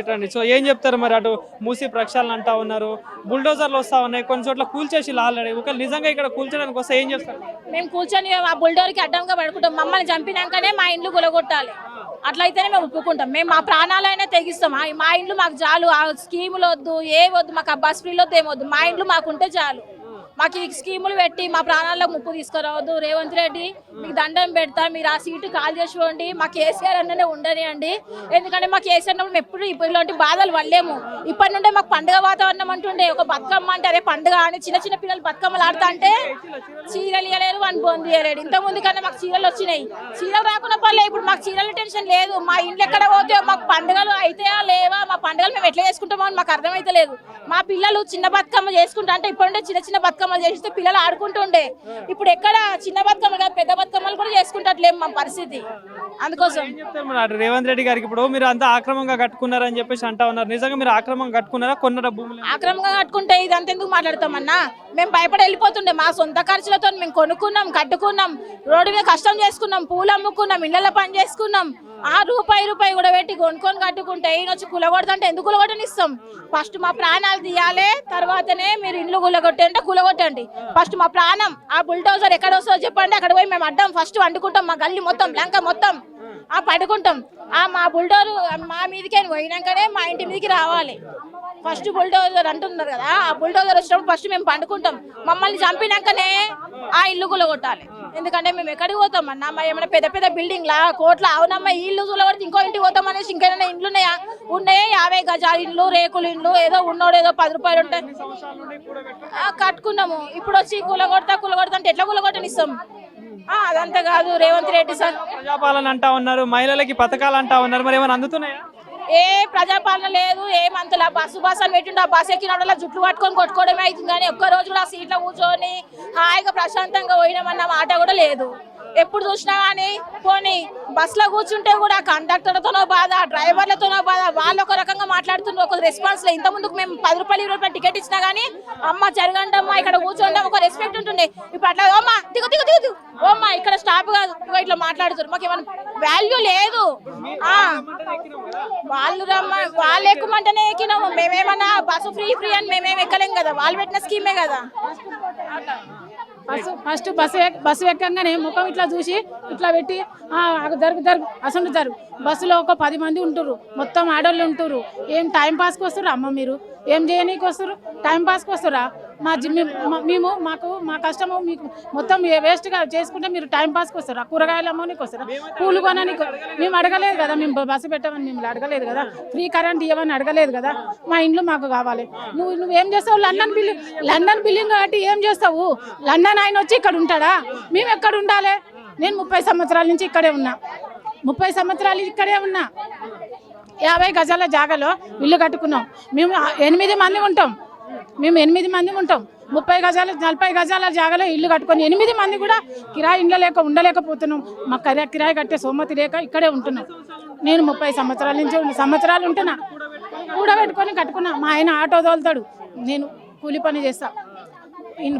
ఇటండి. So ఏం చెప్తారు మరి? అటు మూసి ప్రక్షాళన అంటా ఉన్నారు, బుల్డోజర్లు వస్తా ఉన్నాయి, కొన్ని చోట్ల కూల్చేసి ఆల్రెడీ. ఒకవేళ నిజంగా ఇక్కడ కూల్చడానికి వస్తే ఏం చేస్తారు? మేము కూర్చొని ఆ బుల్డోర్కి అడ్డంగా పడుకుంటాం. మమ్మల్ని చంపినాకనే మా ఇండ్లు గులగొట్టాలి, అట్లయితేనే మేము ఒప్పుకుంటాం. మేము మా ప్రాణాలైనా తెగిస్తాం. మా ఇండ్లు మాకు చాలు, ఆ స్కీములు వద్దు, ఏ వద్దు, మాకు ఆ బస్ ఫ్రీలో ఏమొద్దు, మా ఇండ్లు మాకుంటే చాలు. మాకు ఈ స్కీములు పెట్టి మా ప్రాణాలకు ముప్పు తీసుకురావద్దు. రేవంత్ రెడ్డి మీకు దండం పెడతా, మీరు ఆ సీటు కాల్ చేసుకోండి, మా కేసీఆర్ అన్ననే ఉండనియండి. ఎందుకంటే మా కేసీఆర్ మేము ఎప్పుడు ఇలాంటి బాధలు పడలేము. ఇప్పటి నుండే మాకు పండుగ వాతావరణం అంటుండే, ఒక బతుకమ్మ అంటే అదే పండుగ అని చిన్న చిన్న పిల్లలు బతుకమ్మలు ఆడుతా అంటే చీరలు ఇవ్వలేరు, వన్ పొంది ఇవ్వలేడు. ఇంతకుముందు కన్నా మాకు చీరలు వచ్చినాయి, చీరలు రాకుండా పర్లేదు. ఇప్పుడు మాకు చీరల టెన్షన్ లేదు. మా ఇంట్లో ఎక్కడ పోతే మాకు పండుగలు అయితాయా లేవా, మా పండుగలు మేము ఎట్లా చేసుకుంటామో అని మాకు అర్థమైతే లేదు. మా పిల్లలు చిన్న బతుకమ్మ చేసుకుంటా అంటే ఇప్పుడుండే చిన్న చిన్న బతుకమ్మలు చేస్తే పిల్లలు ఆడుకుంటుండే. ఇప్పుడు ఎక్కడ చిన్న బతుకమ్మలు కాదు, పెద్ద బతుకమ్మలు కూడా చేసుకుంటట్లేము మా పరిస్థితి. అందుకోసం రేవంత్ రెడ్డి గారికి ఇప్పుడు మీరు అంతా ఆక్రమంగా కట్టుకున్నారని చెప్పేసి అంటా ఉన్నారు. నిజంగా మీరు ఆక్రమంగా కట్టుకున్నారా, కొన్నారా భూములు? ఆక్రమంగా కట్టుకుంటే ఇదంతా ఎందుకు మాట్లాడతామన్నా? మేము భయపడి వెళ్ళిపోతుండే. మా సొంత ఖర్చులతో మేము కొనుక్కున్నాం, కట్టుకున్నాం, రోడ్డు మీద కష్టం చేసుకున్నాం, పూలు అమ్ముకున్నాం, ఇళ్లలో పని చేసుకున్నాం. ఆ రూపాయి కూడా పెట్టి కొనుక్కొని కట్టుకుంటే ఈయనొచ్చి కులగొడతంటే ఎందుకు కులగొట్టనిస్తాం? ఫస్ట్ మా ప్రాణాలు తీయాలి, తర్వాతనే మీరు ఇండ్లు కులగొట్టంటే కులగొట్టండి. ఫస్ట్ మా ప్రాణం, ఆ బుల్డోజర్ ఎక్కడ వస్తుందో చెప్పండి, అక్కడ పోయి మేము అడ్డం ఫస్ట్ వండుకుంటాం. మా గల్లీ మొత్తం లంక మొత్తం పడుకుంటాం. మా బుల్డోజర్ మా మీదకి పోయినాకనే మా ఇంటి మీదకి రావాలి. ఫస్ట్ బుల్డోజర్ అంటున్నారు కదా, ఆ బుల్డోజర్ వచ్చినప్పుడు ఫస్ట్ మేము పండుకుంటాం. మమ్మల్ని చంపినాకనే ఆ ఇల్లు కూలగొట్టాలి. ఎందుకంటే మేము ఎక్కడికి పోతాం అన్న? ఏమైనా పెద్ద పెద్ద బిల్డింగ్లా, కోట్ల? అవునమ్మా, ఈ ఇల్లు కూలగొడితే ఇంకో ఇంటికి పోతాం అనేసి ఇంకేమైనా ఇండ్లు ఉన్నాయా? ఉన్నాయే 50 గజాల ఇండ్లు, రేకుల ఇండ్లు, ఏదో ఉన్నోడు ఏదో 10 రూపాయలు ఉంటాయి కట్టుకున్నాము. ఇప్పుడు వచ్చి కూలగొడతా అంటే ఎట్లా కూలగొట్టనిస్తాం? అదంతా కాదు రేవంత్ రెడ్డి సార్. ప్రజాపాలన అంటా ఉన్నారు, మహిళలకి పథకాలు అంటా ఉన్నారు, మరి ఏమైనా అందుతున్నాయా? ఏ ప్రజాపాలన లేదు, ఏమంతలా బస్సు అని పెట్టిండు. ఆ బస్సు ఎక్కిన జుట్లు పట్టుకొని కొట్టుకోవడమే అవుతుంది కానీ ఒక్క రోజు కూడా సీట్లో కూర్చొని హాయిగా ప్రశాంతంగా పోయినామన్న మాట కూడా లేదు. ఎప్పుడు చూసినా కానీ పోనీ బస్సులో కూర్చుంటే కూడా కండక్టర్లతోనో బాధ, డ్రైవర్లతోనో బాధ, వాళ్ళు ఒక రకంగా మాట్లాడుతున్నారు, ఒక రెస్పాన్స్ లేదు. ఇంతకుముందు మేము 10 రూపాయలు 20 రూపాయలు టికెట్ ఇచ్చినా కానీ అమ్మ జరగండమ్మా, ఇక్కడ కూర్చోండి, ఒక రెస్పెక్ట్ ఉంటుండే. ఇప్పుడు అట్లా ఓమ్మా దిగు దిగు దిగు ఓమ్మా ఇక్కడ స్టాప్ కాదు, ఇట్లా మాట్లాడుతారు. మాకు ఏమైనా వాల్యూ లేదు. వాళ్ళు ఎక్కుమంటేనే ఎక్కినాము. మేమేమన్నా బస్సు ఫ్రీ అని మేమేమి ఎక్కలేం కదా, వాళ్ళు పెట్టిన స్కీమే కదా. ఫస్ట్ బస్సు ఎక్కగానే ముఖం ఇట్లా చూసి ఇట్లా పెట్టి అసలు జరుగు. బస్సులో ఒక 10 మంది ఉంటారు, మొత్తం ఆడోళ్ళు ఉంటారు. ఏం టైం పాస్కి వస్తారు అమ్మ? మీరు ఏం చేయనీకి వస్తారు? టైం పాస్కి వస్తారా? మేము మా కష్టము మీకు మొత్తం వేస్ట్గా చేసుకుంటే మీరు టైం పాస్కి వస్తారా? కూరగాయలు అమ్మనికి వస్తారా? పూలు కొనడానికి మేము అడగలేదు కదా, మేము బస్సు పెట్టామని మేము అడగలేదు కదా, ఫ్రీ కరెంట్ ఇవ్వమని అడగలేదు కదా. మా ఇండ్లు మాకు కావాలి. నువ్వేం చేస్తావు? లండన్ బిల్డింగ్ కాబట్టి ఏం చేస్తావు? లండన్ ఆయన వచ్చి ఇక్కడ ఉంటాడా? మేము ఎక్కడ ఉండాలి? నేను 30 సంవత్సరాల నుంచి ఇక్కడే ఉన్నా, 30 సంవత్సరాలు ఇక్కడే ఉన్నా. 50 గజాల జాగాలో ఇల్లు కట్టుకున్నాం. మేము 8 మంది ఉంటాం. 30 గజాల 40 గజాల జాగాలో ఇల్లు కట్టుకొని 8 మంది కూడా కిరాయి ఇండ్ల లేక ఉండలేకపోతున్నాం. మా కిరాయి కట్టే సోమతి లేక ఇక్కడే ఉంటున్నాం. నేను 30 సంవత్సరాల నుంచి సంవత్సరాలు ఉంటున్నా, కూడబెట్టుకొని కట్టుకున్నా. మా ఆయన ఆటో తోలుతాడు, నేను కూలి పని చేస్తా,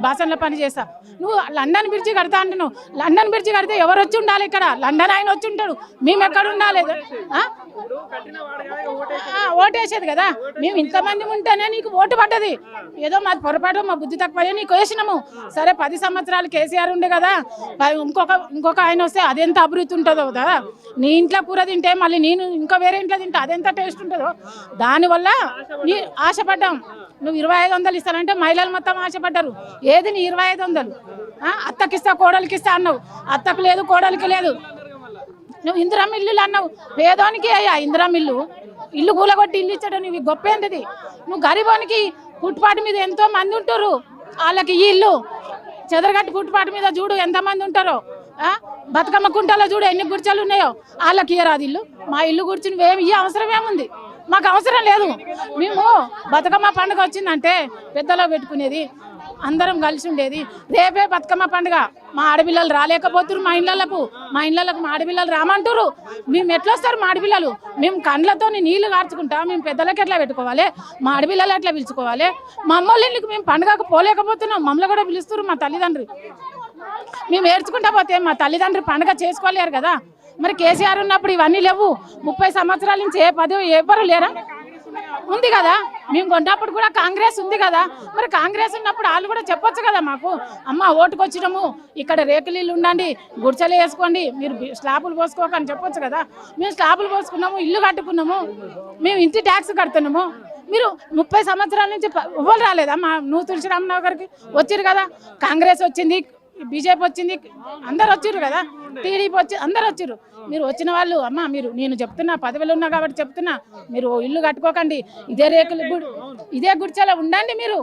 బాసన్ల పని చేస్తా. నువ్వు లండన్ బ్రిడ్జి కడతా అంటున్నావు. లండన్ బ్రిడ్జి కడితే ఎవరు వచ్చి ఉండాలి? ఇక్కడ లండన్ ఆయన వచ్చి ఉంటాడు, మేము ఎక్కడ ఉండాలి? ఓటేసేది కదా. మేము ఇంతమంది ఉంటేనే నీకు ఓటు పడ్డది. ఏదో మాది పొరపాటు, మా బుద్ధి తక్కువ నీకు వేసినాము. సరే 10 సంవత్సరాలు కేసీఆర్ ఉండే కదా, ఇంకొక ఆయన వస్తే అదెంత అభివృద్ధి ఉంటుందో కదా. నీ ఇంట్లో కూర తింటే మళ్ళీ నేను ఇంకో వేరే ఇంట్లో తింటే అదెంత టేస్ట్ ఉంటుందో. దానివల్ల నీ ఆశపడ్డాం. నువ్వు 2500 ఇస్తానంటే మహిళలు మొత్తం ఆశపడ్డారు. ఏది నీ 2500? అత్తకిస్తా కోడలికి ఇస్తా అన్నావు, అత్తకు లేదు కోడలికి లేదు. నువ్వు ఇందిరా మిల్లులు అన్నావు, పేదోనికి అయ్యా ఇందిరా మిల్లు. ఇల్లు కూలగొట్టి ఇల్లు ఇచ్చాడు, నువ్వు గొప్ప ఏంటిది? నువ్వు గరీబోనికి ఫుట్పాత్ మీద ఎంతో మంది ఉంటారు, వాళ్ళకి ఈ ఇల్లు చెదరగట్టు ఫుట్పాత్ మీద చూడు ఎంతమంది ఉంటారో. బతుకమ్మ కుంటలో చూడు ఎన్ని గుడిచలు ఉన్నాయో, వాళ్ళకి ఇయ్యరాదు ఇల్లు. మా ఇల్లు కూర్చుని ఈ అవసరం ఏముంది? మాకు అవసరం లేదు. మేము బతుకమ్మ పండుగ వచ్చిందంటే పెద్దలో పెట్టుకునేది, అందరం కలిసి ఉండేది. రేపే బతుకమ్మ పండుగ, మా ఆడపిల్లలు రాలేకపోతున్నారు. మా ఇళ్ళకు మా ఆడపిల్లలు రామంటారు. మేము ఎట్లా వస్తారు మా ఆడపిల్లలు? మేము కండ్లతో నీళ్లు కార్చుకుంటా, మేము పెద్దలకి ఎట్లా పెట్టుకోవాలి? మా ఆడపిల్లలు ఎట్లా పిలుచుకోవాలి? మా అమ్మోళ్ళ ఇళ్ళకి మేము పండుగకు పోలేకపోతున్నాం, మమ్మల్ని కూడా పిలుస్తారు మా తల్లిదండ్రులు. మేము ఏడ్చుకుంటా పోతే మా తల్లిదండ్రులు పండుగ చేసుకోలేరు కదా. మరి కేసీఆర్ ఉన్నప్పుడు ఇవన్నీ లేవు. 30 సంవత్సరాల నుంచి ఏ పదవి ఎవరు లేరా? ఉంది కదా, మేము కొన్నప్పుడు కూడా కాంగ్రెస్ ఉంది కదా, మరి కాంగ్రెస్ ఉన్నప్పుడు వాళ్ళు కూడా చెప్పొచ్చు కదా మాకు, అమ్మ ఓటుకు వచ్చినాము, ఇక్కడ రేకులీళ్ళు ఉండండి, గుడిసెలు వేసుకోండి, మీరు స్లాబులు పోసుకోకని చెప్పొచ్చు కదా. మేము స్లాబులు పోసుకున్నాము, ఇల్లు కట్టుకున్నాము, మేము ఇంటి ట్యాక్స్ కడుతున్నాము. మీరు 30 సంవత్సరాల నుంచి ఎవ్వరు రాలేదా మా నువ్వు తులసి రామరావు గారికి? వచ్చిరు కదా, కాంగ్రెస్ వచ్చింది, బీజేపీ వచ్చింది, అందరు వచ్చిర్రు కదా, టీడీపీ వచ్చి అందరు వచ్చిర్రు. మీరు వచ్చిన వాళ్ళు అమ్మ మీరు నేను చెప్తున్నా, పదవిలో ఉన్నా కాబట్టి చెప్తున్నా, మీరు ఇల్లు కట్టుకోకండి, ఇదే ఇదే గుడిచెలో ఉండండి, మీరు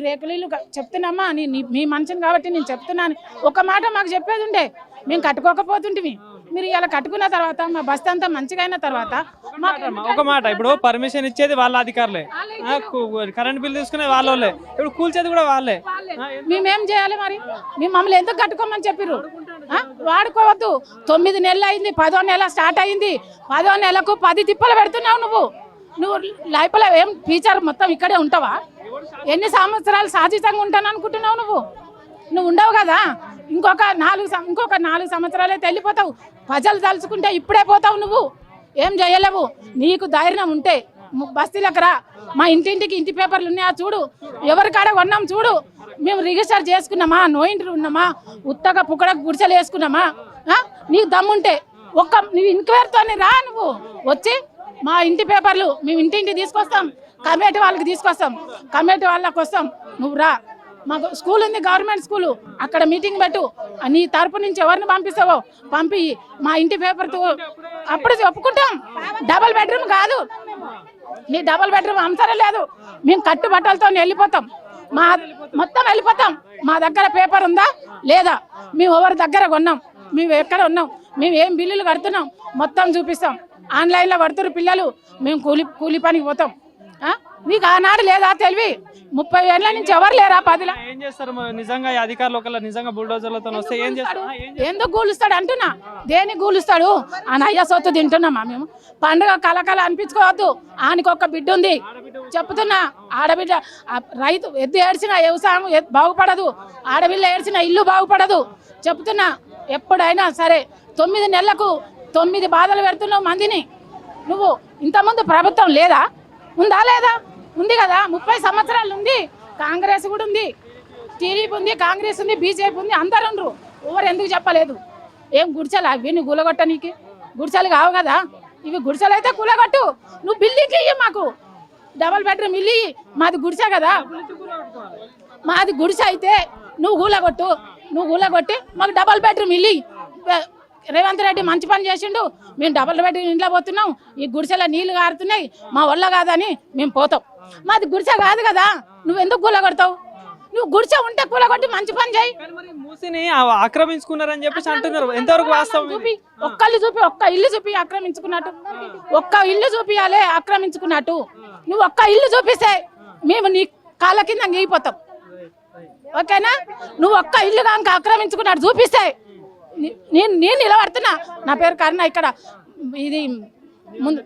రేకులు ఇల్లు చెప్తున్నామ్మా, మీ మనిషిని కాబట్టి నేను చెప్తున్నాను. ఒక మాట మాకు చెప్పేది ఉండే, మేము కట్టుకోకపోతుంటివి, మీరు ఇలా కట్టుకున్న తర్వాత మా బస్తా అంతా మంచిగా అయిన తర్వాత ఒక మాట, ఇప్పుడు పర్మిషన్ ఇచ్చేది వాళ్ళ అధికారులే, కరెంట్ బిల్ తీసుకునే వాళ్ళే, ఇప్పుడు కూల్చేది కూడా వాళ్ళే. మేమేం చేయాలి మరి? మేము మమ్మల్ని ఎందుకు కట్టుకోమని చెప్పిర్రు? వాడుకోవద్దు. 9 నెలలు అయింది, 10వ నెల స్టార్ట్ అయింది, 10వ నెలకు 10 తిప్పలు పెడుతున్నావు నువ్వు లైఫ్లో ఏం టీచర్ మొత్తం ఇక్కడే ఉంటావా? ఎన్ని సంవత్సరాలు సాధితంగా ఉంటాను అనుకుంటున్నావు? నువ్వు ఉండవు కదా, ఇంకొక 4 సంవత్సరాలైతే వెళ్ళిపోతావు. ప్రజలు తలుచుకుంటే ఇప్పుడే పోతావు, నువ్వు ఏం చేయలేవు. నీకు ధైర్యం ఉంటే బస్తీలకు రా, మా ఇంటింటికి ఇంటి పేపర్లు ఉన్నాయా చూడు, ఎవరి కాడ కొన్నాం చూడు, మేము రిజిస్టర్ చేసుకున్నామా, నో ఇంటి ఉన్నామా, ఉత్తగా పుక్కడకు గుడిసెలు వేసుకున్నామా? నీకు దమ్ముంటే నువ్వు ఇంక్వైరీతో రా, నువ్వు వచ్చి మా ఇంటి పేపర్లు మేము ఇంటింటి తీసుకొస్తాం, కమిటీ వాళ్ళకి తీసుకొస్తాం, కమిటీ వాళ్ళకి వస్తాం, నువ్వు రా. మాకు స్కూల్ ఉంది, గవర్నమెంట్ స్కూలు, అక్కడ మీటింగ్ పెట్టు, నీ తరపు నుంచి ఎవరిని పంపిస్తావో పంపి మా ఇంటి పేపర్తో అప్పుడు ఒప్పుకుంటాం. డబల్ బెడ్రూమ్ కాదు, నీ డబల్ బెడ్రూమ్ అవసరం లేదు, మేము కట్టుబట్టలతో వెళ్ళిపోతాం, మొత్తం వెళ్ళిపోతాం. మా దగ్గర పేపర్ ఉందా లేదా, మేము ఎవరి దగ్గర కొన్నాం, మేము ఎక్కడ ఉన్నాం, మేము ఏం బిల్లులు కడుతున్నాం మొత్తం చూపిస్తాం. ఆన్లైన్లో కడుతున్నారు పిల్లలు, మేము కూలి పనికి పోతాం. మీకు ఆనాడు లేదా తెలివి? 30 ఏళ్ళ నుంచి ఎవరు లేరా? 10 ఏం చేస్తారు నిజంగా ఈ అధికారులు ఒకళ్ళ నిజంగా బుల్డోజర్లతో వస్తే ఏం చేస్తారు? ఎందుకు గూలుస్తాడు అంటున్నా, దేని గూలుస్తాడు అని అయ్యా సొత్తు తింటున్నామా మేము? పండుగ కలకల అనిపించుకోవద్దు, ఆయనకి ఒక్క బిడ్డ ఉంది చెప్తున్నా, ఆడబిడ్డ రైతు ఎద్దు ఏడ్చినా వ్యవసాయం బాగుపడదు, ఆడబిడ్డ ఏడ్చినా ఇల్లు బాగుపడదు చెప్తున్నా. ఎప్పుడైనా సరే 9 నెలలకు 9 బాధలు పెడుతున్నావు మందిని. నువ్వు ఇంతకుముందు ప్రభుత్వం లేదా? ఉందా లేదా? ఉంది కదా, 30 సంవత్సరాలు ఉంది. కాంగ్రెస్ కూడా ఉంది, టీడీపీ ఉంది, కాంగ్రెస్ ఉంది, బీజేపీ ఉంది, అందరు ఉండరు. ఎవరు ఎందుకు చెప్పలేదు? ఏం గుడిసెలు అవి నువ్వు కూలగొట్ట? నీకు గుడిసెలు కావు కదా ఇవి, గుడిసెలు అయితే కూలగొట్టు. నువ్వు బిల్డింగ్ ఇయ్యి, మాకు డబల్ బెడ్రూమ్ ఇల్లు ఇయ్యి. మాది గుడిసె కదా, మాది గుడిసె అయితే నువ్వు కూలగొట్టి మాకు డబల్ బెడ్రూమ్ ఇల్లు. రేవంత్ రెడ్డి మంచి పని చేసిండు, మేము డబల్ బెడ్రూమ్ ఇంట్లో పోతున్నాం, ఈ గుడిసెలో నీళ్లు కారుతున్నాయి, మా వల్ల కాదని మేము పోతాం. మాది గుడిసె కాదు కదా, నువ్వు ఎందుకు కూలగొడతావు? నువ్వు గుడిసె ఉంటే కూలగొట్టి మంచి పని చేయి. మూసిని ఆక్రమించుకున్నారని చెప్పేసి అంటున్నారు, ఎంతవరకు వాస్తవం? చూపి, ఒక్క ఇల్లు చూపి ఆక్రమించుకున్నట్టు, ఒక్క ఇల్లు చూపియాలి ఆక్రమించుకున్నట్టు. నువ్వు ఒక్క ఇల్లు చూపిస్తే మేము నీ కాళ్ళ కింద గీయిపోతాం, ఓకేనా? నువ్వు ఒక్క ఇల్లు కనుక ఆక్రమించుకున్నట్టు చూపిస్తే నేను నిలబడుతున్నా. నా పేరు కరుణ, ఇక్కడ ఇది ముందు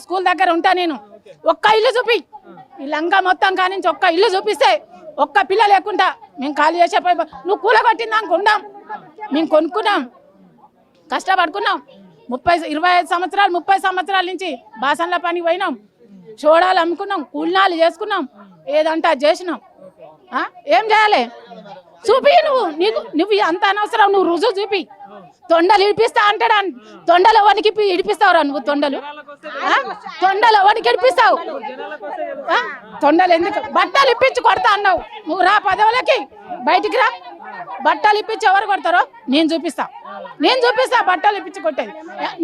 స్కూల్ దగ్గర ఉంటా నేను. ఒక్క ఇల్లు చూపి, ఈ లంగా మొత్తం కానించి ఒక్క ఇల్లు చూపిస్తే, ఒక్క పిల్ల లేకుండా మేము ఖాళీ చేసే పోయి. నువ్వు కూలగొట్టిందాక ఉండాం, మేము కొనుక్కున్నాం, కష్టపడుకున్నాం. 25 సంవత్సరాలు 30 సంవత్సరాల నుంచి బాసన్ల పనికి పోయినాం, చోడాలు అమ్ముకున్నాం, కూలినాలు చేసుకున్నాం, ఏదంటే అది చేసినాం. ఏం చేయాలి? చూపి. నువ్వు అంత అనవసరం, నువ్వు రుజువు చూపి. తొండలు ఇడిపిస్తా అంటాడా? తొండలు ఎవరికి ఇడిపిస్తావురా నువ్వు? తొండలు ఎవరికి ఇడిపిస్తావు? తొండలు ఎందుకు? బట్టలు ఇప్పించి కొడతా అన్నావు, నువ్వు రా పదవులకి, బయటికి రా. బట్టలు ఇప్పించి ఎవరు కొడతారో నేను చూపిస్తా బట్టలు ఇప్పించి కొట్టేది.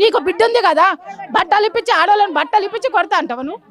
నీకు బిడ్డ ఉంది కదా, బట్టలు ఇప్పించి ఆడవాళ్ళని బట్టలు ఇప్పించి కొడతా అంటావు నువ్వు?